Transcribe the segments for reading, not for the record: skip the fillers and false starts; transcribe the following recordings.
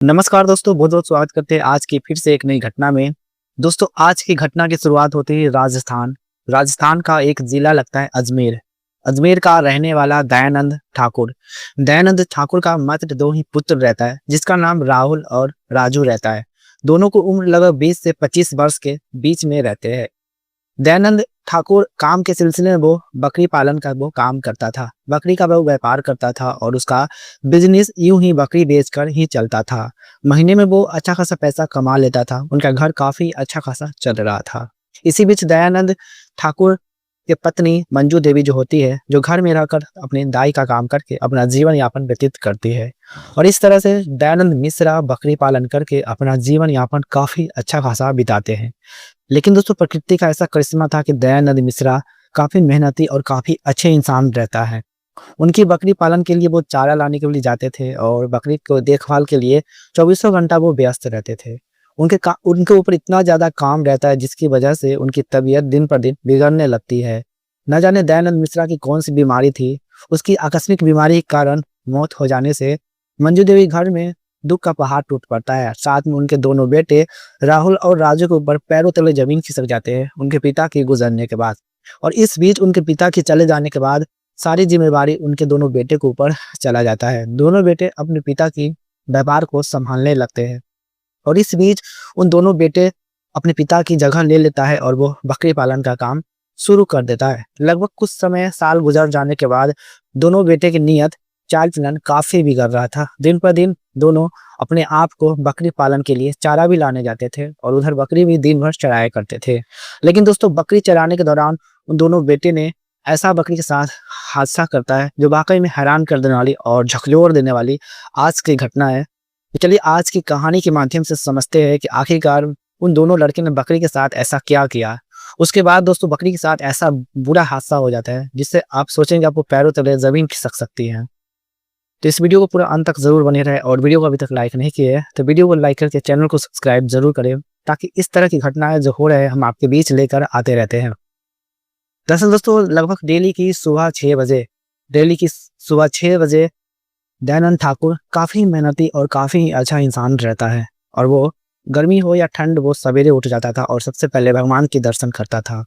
नमस्कार दोस्तों, बहुत बहुत स्वागत करते हैं आज की फिर से एक नई घटना में। दोस्तों, आज की घटना की शुरुआत होती है राजस्थान। राजस्थान का एक जिला लगता है अजमेर। अजमेर का रहने वाला दयानंद ठाकुर। दयानंद ठाकुर का मात्र दो ही पुत्र रहता है, जिसका नाम राहुल और राजू रहता है। दोनों को उम्र लगभग 20 से 25 वर्ष के बीच में रहते हैं। दयानंद ठाकुर काम के सिलसिले में वो बकरी पालन का वो काम करता था। बकरी का वो व्यापार करता था और उसका बिजनेस यूं ही बकरी बेचकर ही चलता था। महीने में वो अच्छा खासा पैसा कमा लेता था। उनका घर काफी अच्छा खासा चल रहा था। इसी बीच दयानंद ठाकुर की पत्नी मंजू देवी जो होती है, जो घर में रहकर अपने दाई का काम करके अपना जीवन यापन व्यतीत करती है। और इस तरह से दयानंद मिश्रा बकरी पालन करके अपना जीवन यापन काफी अच्छा खासा बिताते हैं। लेकिन दोस्तों, प्रकृति का ऐसा करिश्मा था कि दयानंद मिश्रा काफी मेहनती और काफी अच्छे इंसान रहता है। उनकी बकरी पालन के लिए वो चारा लाने के लिए जाते थे और बकरी को देखभाल के लिए चौबीसों घंटा वो व्यस्त रहते थे। उनके ऊपर इतना ज्यादा काम रहता है, जिसकी वजह से उनकी तबीयत दिन पर दिन बिगड़ने लगती है। न जाने दयानंद मिश्रा की कौन सी बीमारी थी। उसकी आकस्मिक बीमारी के कारण मौत हो जाने से मंजू देवी घर में दुख का पहाड़ टूट पड़ता है। साथ में उनके दोनों बेटे राहुल और राजू के ऊपर पैरों तले जमीन खिसक जाते हैं उनके पिता के गुजरने के बाद। और इस बीच उनके पिता के चले जाने के बाद सारी जिम्मेवारी उनके दोनों बेटे के ऊपर चला जाता है। दोनों बेटे अपने पिता की व्यापार को संभालने लगते हैं। और इस बीच उन दोनों बेटे अपने पिता की जगह ले लेता है और वो बकरी पालन का काम शुरू कर देता है। लगभग कुछ समय साल गुजर जाने के बाद दोनों बेटे की नीयत चाल चलन काफी बिगड़ रहा था। दिन पर दिन दोनों अपने आप को बकरी पालन के लिए चारा भी लाने जाते थे और उधर बकरी भी दिन भर चराया करते थे। लेकिन दोस्तों, बकरी चराने के दौरान उन दोनों बेटे ने ऐसा बकरी के साथ हादसा करता है जो वाकई में हैरान कर देने वाली और झकझोर देने वाली आज की घटना है। तो चलिए आज की कहानी के माध्यम से समझते हैं कि आखिरकार उन दोनों लड़के ने बकरी के साथ ऐसा क्या किया। उसके बाद दोस्तों, बकरी के साथ ऐसा बुरा हादसा हो जाता है जिससे आप सोचेंगे आपको पैरों तले जमीन खिसक सकती है। तो इस वीडियो को पूरा अंत तक जरूर बने रहे और वीडियो को अभी तक लाइक नहीं किए है तो वीडियो को लाइक करके चैनल को सब्सक्राइब जरूर करें, ताकि इस तरह की घटनाएं जो हो रहे हैं हम आपके बीच लेकर आते रहते हैं। दरअसल दोस्तों, लगभग डेली की सुबह 6 बजे दयानंद ठाकुर काफी मेहनती और काफी अच्छा इंसान रहता है। और वो गर्मी हो या ठंड, वो सवेरे उठ जाता था और सबसे पहले भगवान के दर्शन करता था।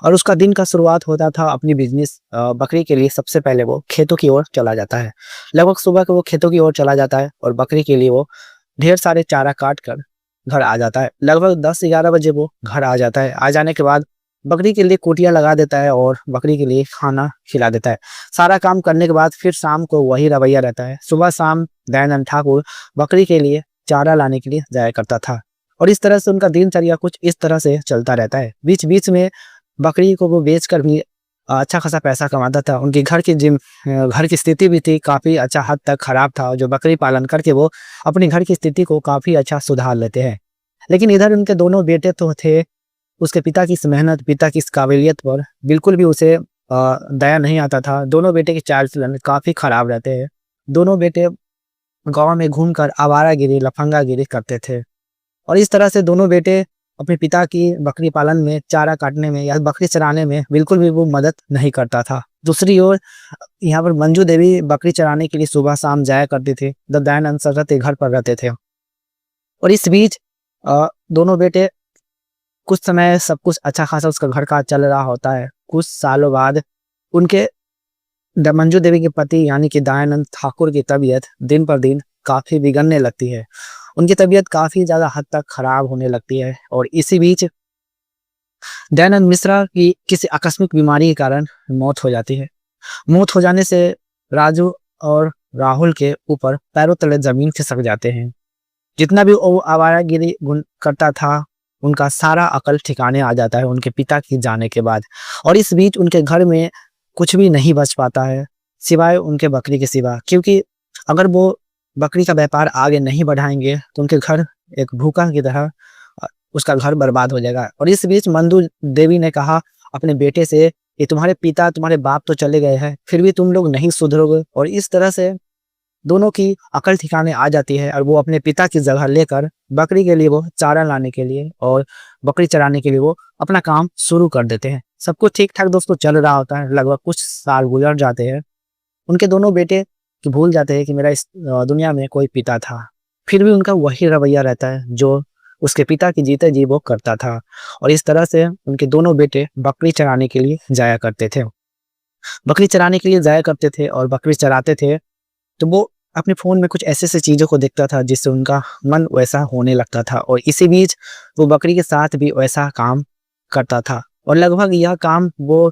और उसका दिन का शुरुआत होता था अपनी बिजनेस बकरी के लिए। सबसे पहले वो खेतों की ओर चला जाता है। लगभग सुबह को वो खेतों की ओर चला जाता है और बकरी के लिए वो ढेर सारे चारा काट कर घर आ जाता है। लगभग 10-11 बजे वो घर आ जाता है। आ जाने के बाद बकरी के लिए कुटिया लगा देता है और बकरी के लिए खाना खिला देता है। सारा काम करने के बाद फिर शाम को वही रवैया रहता है। सुबह शाम दयानंद ठाकुर बकरी के लिए चारा लाने के लिए जाया करता था। और इस तरह से उनका दिनचर्या कुछ इस तरह से चलता रहता है। बीच बीच में बकरी को वो बेचकर भी अच्छा खासा पैसा कमाता था। उनकी घर की स्थिति भी थी काफ़ी अच्छा हद तक खराब था, जो बकरी पालन करके वो अपने घर की स्थिति को काफ़ी अच्छा सुधार लेते हैं। लेकिन इधर उनके दोनों बेटे तो थे, उसके पिता की इस मेहनत, पिता की इस काबिलियत पर बिल्कुल भी उसे दया नहीं आता था। दोनों बेटे के चाल चलन काफ़ी खराब रहते हैं। दोनों बेटे गाँव में घूमकर आवारागिरी, लफंगागिरी करते थे। और इस तरह से दोनों बेटे अपने पिता की बकरी पालन में, चारा काटने में या बकरी चराने में बिल्कुल भी वो मदद नहीं करता था। दूसरी ओर यहाँ पर मंजू देवी बकरी चराने के लिए सुबह शाम जाया करती थी जब दयानंद सरस्वती घर पर रहते थे। और इस बीच दोनों बेटे कुछ समय सब कुछ अच्छा खासा उसका घर का चल रहा होता है। कुछ सालों बाद उनके मंजू देवी के पति यानी कि दयानंद ठाकुर की तबीयत दिन पर दिन काफी बिगड़ने लगती है। उनकी तबीयत काफी ज्यादा हद तक खराब होने लगती है। और इसी बीच दयानंद मिश्रा की किसी आकस्मिक बीमारी के कारण मौत हो जाती है। मौत हो जाने से राजू और राहुल के ऊपर पैरों तले जमीन खिसक जाते हैं। जितना भी वो आवारागिरी करता था, उनका सारा अकल ठिकाने आ जाता है उनके पिता की जाने के बाद। और इस बीच उनके घर में कुछ भी नहीं बच पाता है सिवाय उनके बकरी के सिवा, क्योंकि अगर वो बकरी का व्यापार आगे नहीं बढ़ाएंगे तो उनके घर एक भूखा की तरह उसका घर बर्बाद हो जाएगा। और इस बीच मंजू देवी ने कहा अपने बेटे से कि तुम्हारे पिता, तुम्हारे बाप तो चले गए हैं, फिर भी तुम लोग नहीं सुधरोगे। और इस तरह से दोनों की अकल ठिकाने आ जाती है और वो अपने पिता की जगह लेकर बकरी के लिए वो चारा लाने के लिए और बकरी चराने के लिए वो अपना काम शुरू कर देते हैं। सब कुछ ठीक ठाक दोस्तों चल रहा होता है। लगभग कुछ साल गुजर जाते हैं। उनके दोनों बेटे कि भूल जाते हैं कि मेरा इस दुनिया में कोई पिता था। फिर भी उनका वही रवैया रहता है जो उसके पिता की जीते जी वो करता था। और इस तरह से उनके दोनों बेटे बकरी चराने के लिए जाया करते थे। बकरी चराने के लिए जाया करते थे और बकरी चराते थे तो वो अपने फ़ोन में कुछ ऐसे-ऐसे चीज़ों को देखता था जिससे उनका मन वैसा होने लगता था और इसी बीच वो बकरी के साथ भी वैसा काम करता था और लगभग यह काम वो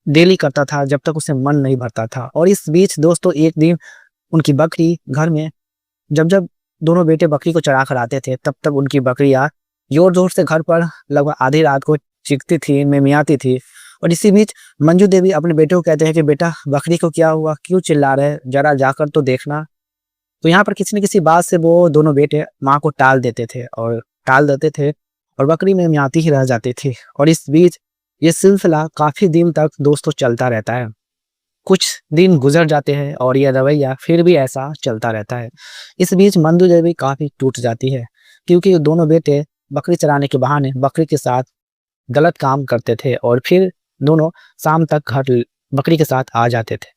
डेली करता था जब तक उसे मन नहीं भरता था। और इस बीच दोस्तों एक दिन उनकी बकरी घर में जब-जब दोनों बेटे बकरी को चरा कर आते थे तब-तब उनकी बकरियाँ ज़ोर-ज़ोर से घर पर लगभग आधी रात को चीखती थी, मिमियाती थी। और इसी बीच मंजू देवी अपने बेटे को कहते हैं कि बेटा बकरी को क्या हुआ? क्यों चिल्ला रहे? ज़रा जाकर तो देखना। तो यहाँ पर किसी न किसी बात से वो दोनों बेटे माँ को टाल देते थे और बकरी मिमियाती ही रह जाती थी। और इस बीच ये सिलसिला काफ़ी दिन तक दोस्तों चलता रहता है। कुछ दिन गुज़र जाते हैं और ये रवैया फिर भी ऐसा चलता रहता है। इस बीच मंजू देवी काफ़ी टूट जाती है क्योंकि दोनों बेटे बकरी चराने के बहाने बकरी के साथ गलत काम करते थे और फिर दोनों शाम तक घर बकरी के साथ आ जाते थे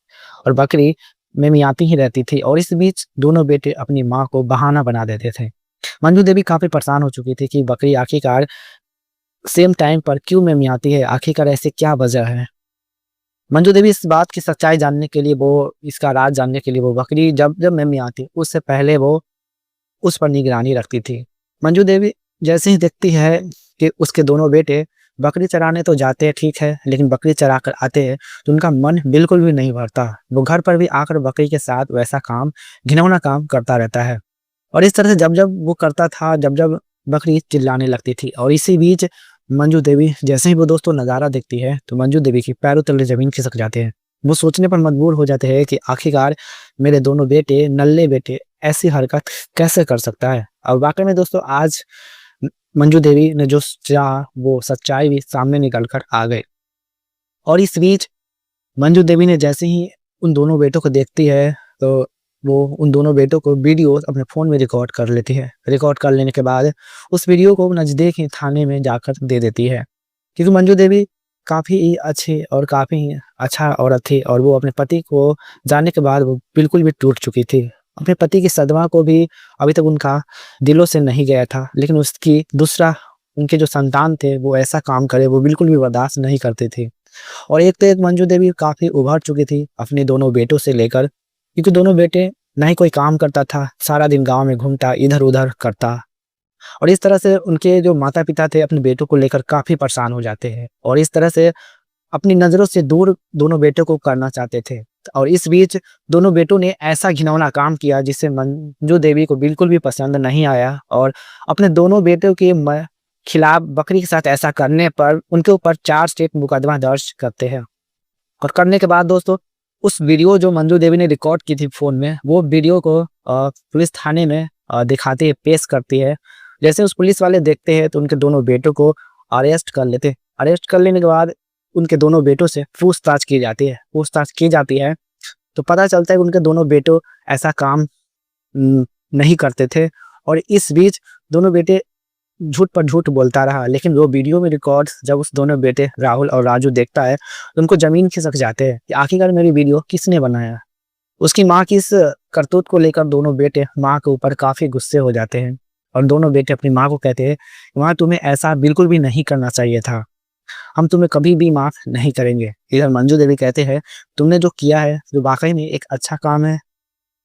और बकरी मिमियाती ही रहती थी और इस बीच दोनों बेटे अपनी माँ को बहाना बना देते थे। मंजू देवी काफ़ी परेशान हो चुकी थी कि बकरी आखिरकार सेम टाइम पर क्यों मिमियाती है, आखिरकार ऐसी क्या वजह है। मंजू देवी इस बात की सच्चाई जानने के लिए इसका राज जानने के लिए वो बकरी जब जब मिमियाती उससे पहले वो उस पर निगरानी रखती थी। मंजू देवी जैसे ही देखती है कि उसके दोनों बेटे बकरी चराने तो जाते हैं ठीक है, लेकिन बकरी चरा कर आते हैं तो उनका मन बिल्कुल भी नहीं भरता। वो घर पर भी आकर बकरी के साथ वैसा काम, घिनौना काम करता रहता है। और इस तरह से जब-जब वो करता था, जब-जब बकरी चिल्लाने लगती थी और इसी बीच मंजू देवी जैसे ही वो दोस्तों नज़ारा देखती है, तो मंजू देवी की पैरों तले ज़मीन खिसक जाते हैं। वो सोचने पर मजबूर हो जाते हैं कि आखिरकार मेरे दोनों बेटे, नल्ले बेटे ऐसी हरकत कैसे कर सकता है। और वाक़ई में दोस्तों आज मंजू देवी ने जो चाहा वो सच्चाई भी सामने निकल कर आ गई। और इस बीच मंजू देवी ने जैसे ही उन दोनों बेटों को देखती है तो वो उन दोनों बेटों को वीडियो अपने फ़ोन में रिकॉर्ड कर लेती है। रिकॉर्ड कर लेने के बाद उस वीडियो को नज़दीक ही थाने में जाकर दे देती है। क्योंकि मंजू देवी काफ़ी अच्छी और काफ़ी अच्छा औरत थी और वो अपने पति को जानने के बाद वो बिल्कुल भी टूट चुकी थी। अपने पति की सदमा को भी अभी तक उनका दिलों से नहीं गया था, लेकिन उसकी दूसरा उनके जो संतान थे वो ऐसा काम करे वो बिल्कुल भी बर्दाश्त नहीं करती थी। और एक तो एक मंजू देवी काफ़ी उभर चुकी थी अपने दोनों बेटों से लेकर, क्योंकि दोनों बेटे ना ही कोई काम करता था, सारा दिन गाँव में घूमता, इधर-उधर करता। और इस तरह से उनके जो माता-पिता थे अपने बेटों को लेकर काफ़ी परेशान हो जाते हैं और इस तरह से अपनी नज़रों से दूर दोनों बेटों को करना चाहते थे। और इस बीच दोनों बेटों ने ऐसा घिनौना काम किया जिससे मंजू देवी को बिल्कुल भी पसंद नहीं आया और अपने दोनों बेटों के खिलाफ बकरी के साथ ऐसा करने पर उनके ऊपर चार्जशीट मुकदमा दर्ज करते हैं। और करने के बाद दोस्तों उस वीडियो जो मंजू देवी ने रिकॉर्ड की थी फ़ोन में, वो वीडियो को पुलिस थाने में दिखाती है, पेश करती है। जैसे उस पुलिस वाले देखते हैं तो उनके दोनों बेटों को अरेस्ट कर लेते हैं। अरेस्ट कर लेने के बाद उनके दोनों बेटों से पूछताछ की जाती है। पूछताछ की जाती है तो पता चलता है कि उनके दोनों बेटों ऐसा काम नहीं करते थे। और इस बीच दोनों बेटे झूठ पर झूठ बोलता रहा, लेकिन वो वीडियो में रिकॉर्ड जब उस दोनों बेटे राहुल और राजू देखता है तो उनको ज़मीन खिसक जाते हैं कि आखिरकार मेरी वीडियो किसने बनाया। उसकी माँ की इस करतूत को लेकर दोनों बेटे माँ के ऊपर काफ़ी गुस्से हो जाते हैं और दोनों बेटे अपनी माँ को कहते हैं, माँ तुम्हें ऐसा बिल्कुल भी नहीं करना चाहिए था, हम तुम्हें कभी भी माफ़ नहीं करेंगे। इधर मंजू देवी कहते हैं, तुमने जो किया है जो वाक़ई में एक अच्छा काम है,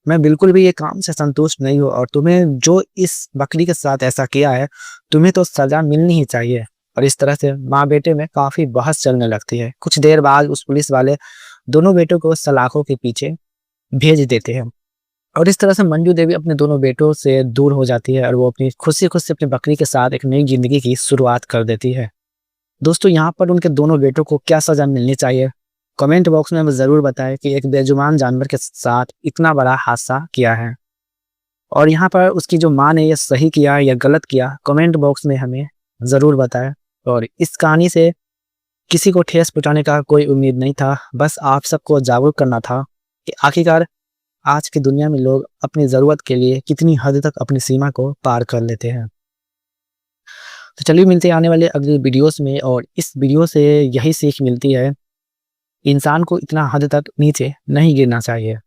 मैं बिल्कुल भी ये काम से संतुष्ट नहीं हूँ और तुम्हें जो इस बकरी के साथ ऐसा किया है, तुम्हें तो सज़ा मिलनी ही चाहिए। और इस तरह से माँ बेटे में काफ़ी बहस चलने लगती है। कुछ देर बाद उस पुलिस वाले दोनों बेटों को सलाखों के पीछे भेज देते हैं और इस तरह से मंजू देवी अपने दोनों बेटों से दूर हो जाती है और वो अपनी खुद से अपनी बकरी के साथ एक नई ज़िंदगी की शुरुआत कर देती है। दोस्तों यहाँ पर उनके दोनों बेटों को क्या सज़ा मिलनी चाहिए? कमेंट बॉक्स में हमें ज़रूर बताएं कि एक बेजुबान जानवर के साथ इतना बड़ा हादसा किया है और यहाँ पर उसकी जो माँ ने ये सही किया या गलत किया, कमेंट बॉक्स में हमें ज़रूर बताएं। और इस कहानी से किसी को ठेस पहुँचाने का कोई उम्मीद नहीं था, बस आप सबको जागरूक करना था कि आखिरकार आज की दुनिया में लोग अपनी ज़रूरत के लिए कितनी हद तक अपनी सीमा को पार कर लेते हैं। तो चलिए मिलते हैं आने वाले अगले वीडियोस में और इस वीडियो से यही सीख मिलती है, इंसान को इतना हद तक नीचे नहीं गिरना चाहिए।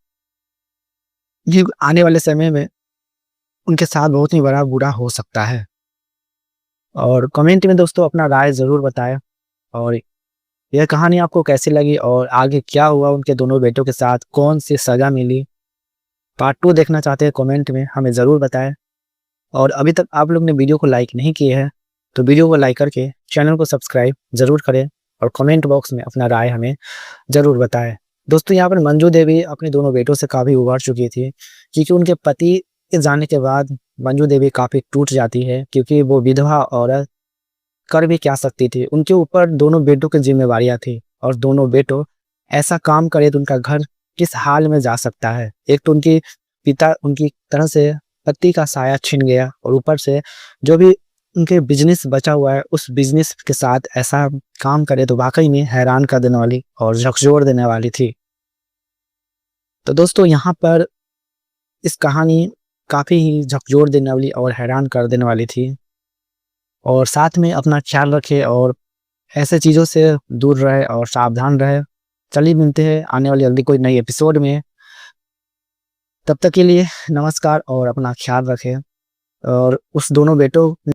ये आने वाले समय में उनके साथ बहुत ही बड़ा बुरा हो सकता है। और कमेंट में दोस्तों अपना राय ज़रूर बताएँ और यह कहानी आपको कैसी लगी और आगे क्या हुआ उनके दोनों बेटों के साथ, कौन-सी सज़ा मिली? पार्ट 2 देखना चाहते हैं कमेंट में हमें ज़रूर बताएँ। और अभी तक आप लोग ने वीडियो को लाइक नहीं किए हैं, तो वीडियो को लाइक करके चैनल को सब्सक्राइब ज़रूर करें और कमेंट बॉक्स में अपना राय हमें ज़रूर बताएँ। दोस्तों यहाँ पर मंजू देवी अपने दोनों बेटों से काफ़ी उभर चुकी थी, क्योंकि उनके पति के जाने के बाद मंजू देवी काफ़ी टूट जाती है, क्योंकि वो विधवा औरत कर भी क्या सकती थी। उनके ऊपर दोनों बेटों की ज़िम्मेवारियाँ थी और दोनों बेटों ऐसा काम करे तो उनका घर किस हाल में जा सकता है। एक तो उनकी पिता उनकी तरह से पति का साया छीन गया और ऊपर से जो भी उनके बिज़नेस बचा हुआ है, उस बिज़नेस के साथ ऐसा काम करे तो वाक़ई में हैरान कर देने वाली और झकझोर देने वाली थी। तो दोस्तों यहाँ पर इस कहानी काफ़ी ही झकझोर देने वाली और हैरान कर देने वाली थी। और साथ में अपना ख्याल रखें और ऐसे चीज़ों से दूर रहे और सावधान रहे। चलिए मिलते हैं आने वाली जल्दी कोई नई एपिसोड में। तब तक के लिए नमस्कार और अपना ख्याल रखें। और उस दोनों बेटों